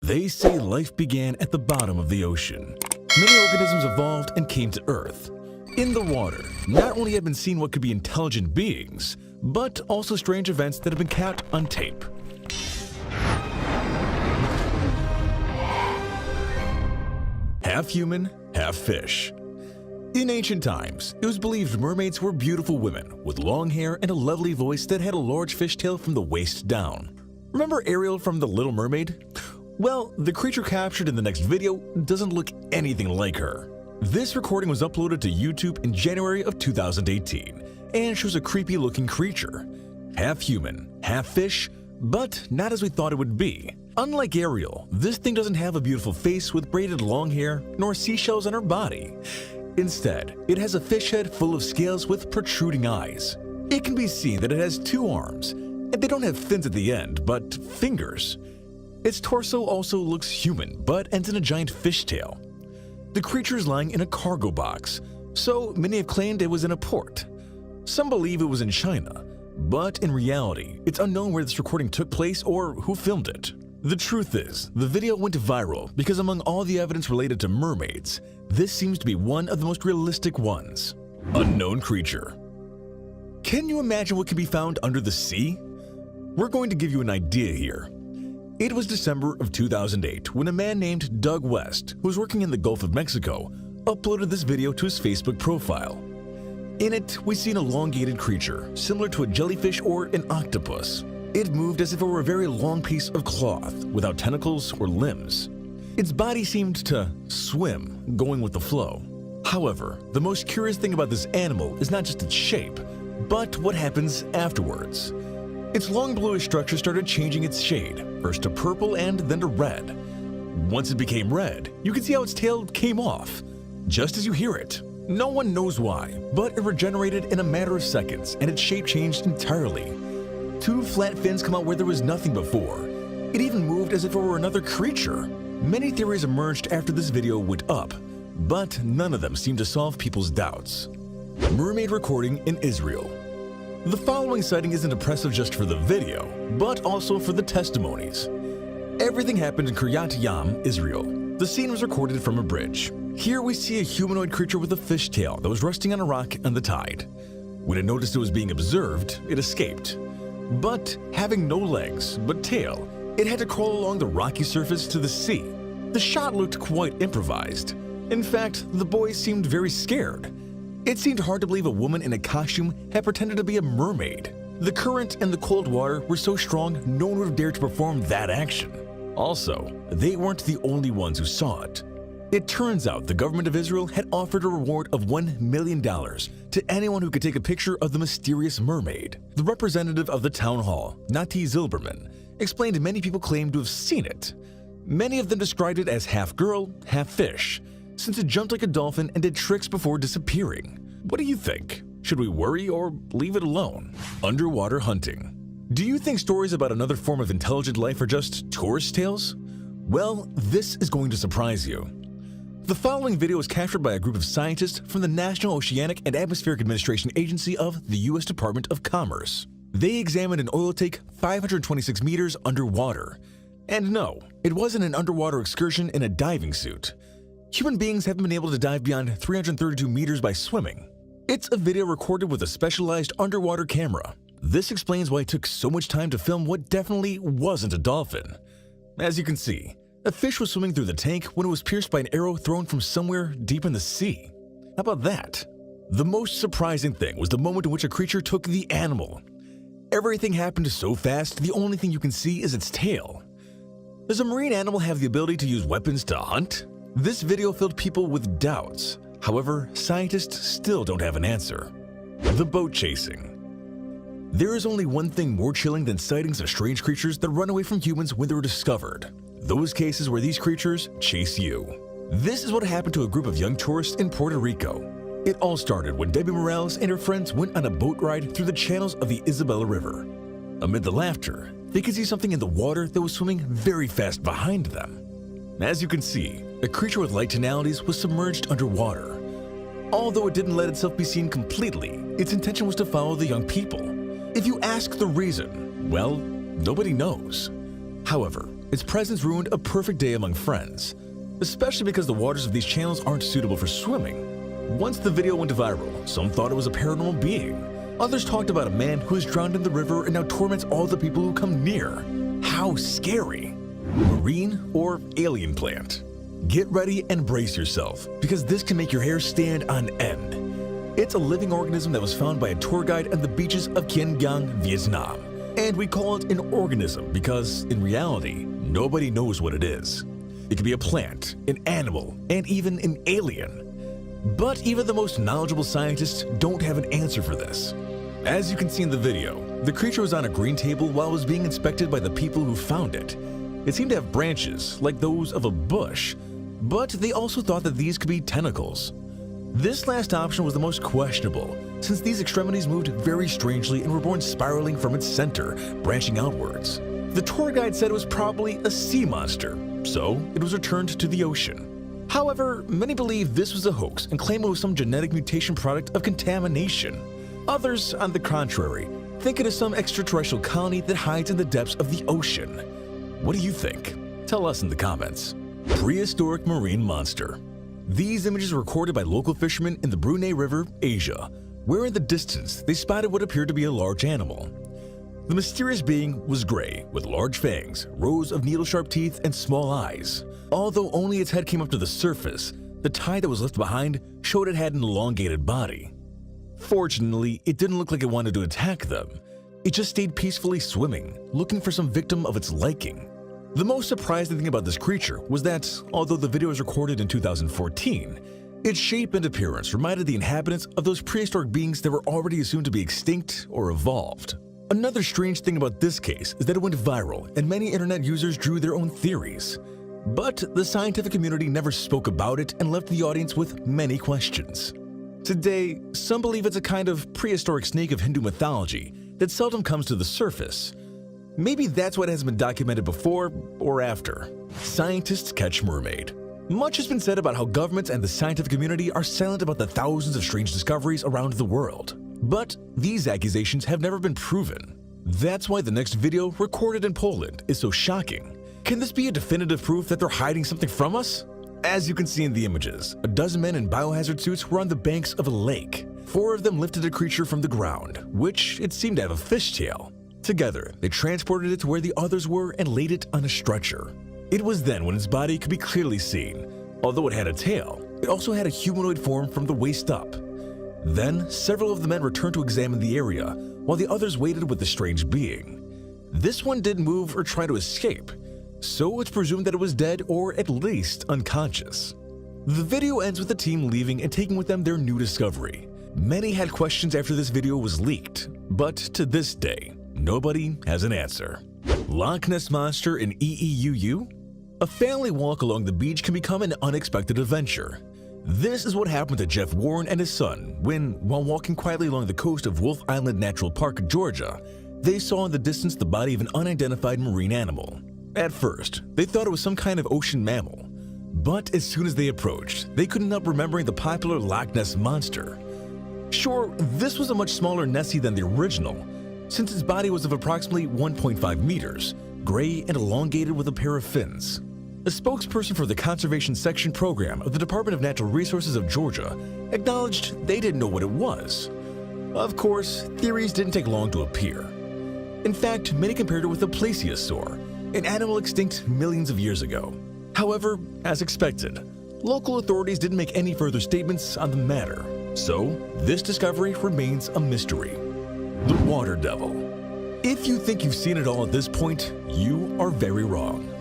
They say life began at the bottom of the ocean. Many organisms evolved and came to Earth. In the water, not only have been seen what could be intelligent beings, but also strange events that have been caught on tape. Half human, half fish. In ancient times, it was believed mermaids were beautiful women with long hair and a lovely voice that had a large fishtail from the waist down. Remember Ariel from The Little Mermaid? Well, the creature captured in the next video doesn't look anything like her. This recording was uploaded to YouTube in January of 2018 and shows a creepy-looking creature. Half human, half fish, but not as we thought it would be. Unlike Ariel, this thing doesn't have a beautiful face with braided long hair nor seashells on her body. Instead, it has a fish head full of scales with protruding eyes. It can be seen that it has 2 arms, and they don't have fins at the end, but fingers. Its torso also looks human, but ends in a giant fishtail. The creature is lying in a cargo box, so many have claimed it was in a port. Some believe it was in China, but in reality, it's unknown where this recording took place or who filmed it. The truth is, the video went viral because among all the evidence related to mermaids, this seems to be one of the most realistic ones. Unknown Creature. Can you imagine what can be found under the sea? We're going to give you an idea here. It was December of 2008 when a man named Doug West, who was working in the Gulf of Mexico, uploaded this video to his Facebook profile. In it, we see an elongated creature, similar to a jellyfish or an octopus. It moved as if it were a very long piece of cloth, without tentacles or limbs. Its body seemed to swim, going with the flow. However, the most curious thing about this animal is not just its shape, but what happens afterwards. Its long bluish structure started changing its shade, first to purple and then to red. Once it became red, you can see how its tail came off, just as you hear it. No one knows why, but it regenerated in a matter of seconds and its shape changed entirely. 2 flat fins come out where there was nothing before. It even moved as if it were another creature. Many theories emerged after this video went up, but none of them seemed to solve people's doubts. Mermaid recording in Israel. The following sighting isn't impressive just for the video, but also for the testimonies. Everything happened in Kiryat Yam, Israel. The scene was recorded from a bridge. Here we see a humanoid creature with a fishtail that was resting on a rock on the tide. When it noticed it was being observed, it escaped. But having no legs but tail, it had to crawl along the rocky surface to the sea. The shot looked quite improvised. In fact, the boys seemed very scared. It seemed hard to believe a woman in a costume had pretended to be a mermaid. The current and the cold water were so strong no one would have dared to perform that action. Also, they weren't the only ones who saw it. It turns out the government of Israel had offered a reward of $1 million to anyone who could take a picture of the mysterious mermaid. The representative of the town hall, Nati Zilberman, explained many people claimed to have seen it. Many of them described it as half girl, half fish, since it jumped like a dolphin and did tricks before disappearing. What do you think? Should we worry or leave it alone? Underwater hunting. Do you think stories about another form of intelligent life are just tourist tales? Well, this is going to surprise you. The following video was captured by a group of scientists from the National Oceanic and Atmospheric Administration Agency of the U.S. Department of Commerce. They examined an oil tank 526 meters underwater. And no, it wasn't an underwater excursion in a diving suit. Human beings haven't been able to dive beyond 332 meters by swimming. It's a video recorded with a specialized underwater camera. This explains why it took so much time to film what definitely wasn't a dolphin. As you can see, a fish was swimming through the tank when it was pierced by an arrow thrown from somewhere deep in the sea. How about that? The most surprising thing was the moment in which a creature took the animal. Everything happened so fast, the only thing you can see is its tail. Does a marine animal have the ability to use weapons to hunt? This video filled people with doubts. However, scientists still don't have an answer. The boat chasing. There is only one thing more chilling than sightings of strange creatures that run away from humans when they're discovered. Those cases where these creatures chase you. This is what happened to a group of young tourists in Puerto Rico. It all started when Debbie Morales and her friends went on a boat ride through the channels of the Isabella River. Amid the laughter, they could see something in the water that was swimming very fast behind them. As you can see, a creature with light tonalities was submerged underwater. Although it didn't let itself be seen completely, its intention was to follow the young people. If you ask the reason, well, nobody knows. However, its presence ruined a perfect day among friends, especially because the waters of these channels aren't suitable for swimming. Once the video went viral, some thought it was a paranormal being. Others talked about a man who is drowned in the river and now torments all the people who come near. How scary! Marine or alien plant? Get ready and brace yourself, because this can make your hair stand on end. It's a living organism that was found by a tour guide on the beaches of Quien Giang, Vietnam. And we call it an organism because, in reality, nobody knows what it is. It could be a plant, an animal, and even an alien. But even the most knowledgeable scientists don't have an answer for this. As you can see in the video, the creature was on a green table while it was being inspected by the people who found it. It seemed to have branches, like those of a bush, but they also thought that these could be tentacles. This last option was the most questionable, since these extremities moved very strangely and were born spiraling from its center, branching outwards. The tour guide said it was probably a sea monster, so it was returned to the ocean. However, many believe this was a hoax and claim it was some genetic mutation product of contamination. Others, on the contrary, think it is some extraterrestrial colony that hides in the depths of the ocean. What do you think? Tell us in the comments. Prehistoric marine monster. These images were recorded by local fishermen in the Brunei River, Asia, where in the distance they spotted what appeared to be a large animal. The mysterious being was gray, with large fangs, rows of needle-sharp teeth, and small eyes. Although only its head came up to the surface, the tie that was left behind showed it had an elongated body. Fortunately, it didn't look like it wanted to attack them. It just stayed peacefully swimming, looking for some victim of its liking. The most surprising thing about this creature was that, although the video was recorded in 2014, its shape and appearance reminded the inhabitants of those prehistoric beings that were already assumed to be extinct or evolved. Another strange thing about this case is that it went viral and many internet users drew their own theories. But the scientific community never spoke about it and left the audience with many questions. Today, some believe it's a kind of prehistoric snake of Hindu mythology that seldom comes to the surface. Maybe that's what has been documented before or after. Scientists catch mermaid. Much has been said about how governments and the scientific community are silent about the thousands of strange discoveries around the world. But these accusations have never been proven. That's why the next video, recorded in Poland, is so shocking. Can this be a definitive proof that they're hiding something from us? As you can see in the images, a dozen men in biohazard suits were on the banks of a lake. 4 of them lifted a creature from the ground, which it seemed to have a fishtail. Together, they transported it to where the others were and laid it on a stretcher. It was then when its body could be clearly seen. Although it had a tail, it also had a humanoid form from the waist up. Then, several of the men returned to examine the area, while the others waited with the strange being. This one didn't move or try to escape, so it's presumed that it was dead or at least unconscious. The video ends with the team leaving and taking with them their new discovery. Many had questions after this video was leaked, but to this day, nobody has an answer. Loch Ness Monster in EEUU? A family walk along the beach can become an unexpected adventure. This is what happened to Jeff Warren and his son when, while walking quietly along the coast of Wolf Island Natural Park, Georgia, they saw in the distance the body of an unidentified marine animal. At first, they thought it was some kind of ocean mammal. But as soon as they approached, they couldn't help remembering the popular Loch Ness Monster. Sure, this was a much smaller Nessie than the original, since its body was of approximately 1.5 meters, gray and elongated with a pair of fins. A spokesperson for the Conservation Section program of the Department of Natural Resources of Georgia acknowledged they didn't know what it was. Of course, theories didn't take long to appear. In fact, many compared it with a plesiosaur, an animal extinct millions of years ago. However, as expected, local authorities didn't make any further statements on the matter, so this discovery remains a mystery. The water devil. If you think you've seen it all at this point, you are very wrong.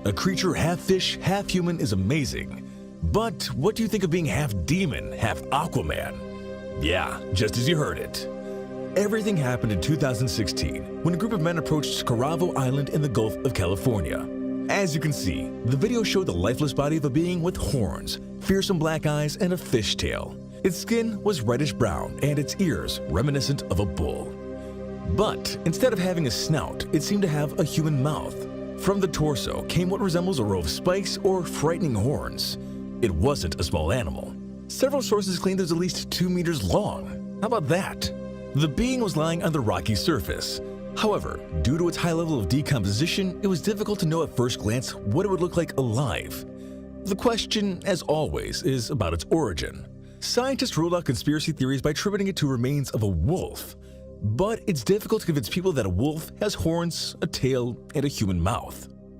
A creature half fish, half human is amazing. But what do you think of being half demon, half Aquaman? Yeah, just as you heard it. Everything happened in 2016 when a group of men approached Scaravo Island in the Gulf of California. As you can see, the video showed the lifeless body of a being with horns, fearsome black eyes, and a fishtail. Its skin was reddish-brown and its ears reminiscent of a bull. But instead of having a snout, it seemed to have a human mouth. From the torso came what resembles a row of spikes or frightening horns. It wasn't a small animal. Several sources claimed it was at least 2 meters long. How about that? The being was lying on the rocky surface. However, due to its high level of decomposition, it was difficult to know at first glance what it would look like alive. The question, as always, is about its origin. Scientists ruled out conspiracy theories by attributing it to remains of a wolf, but it's difficult to convince people that a wolf has horns, a tail, and a human mouth.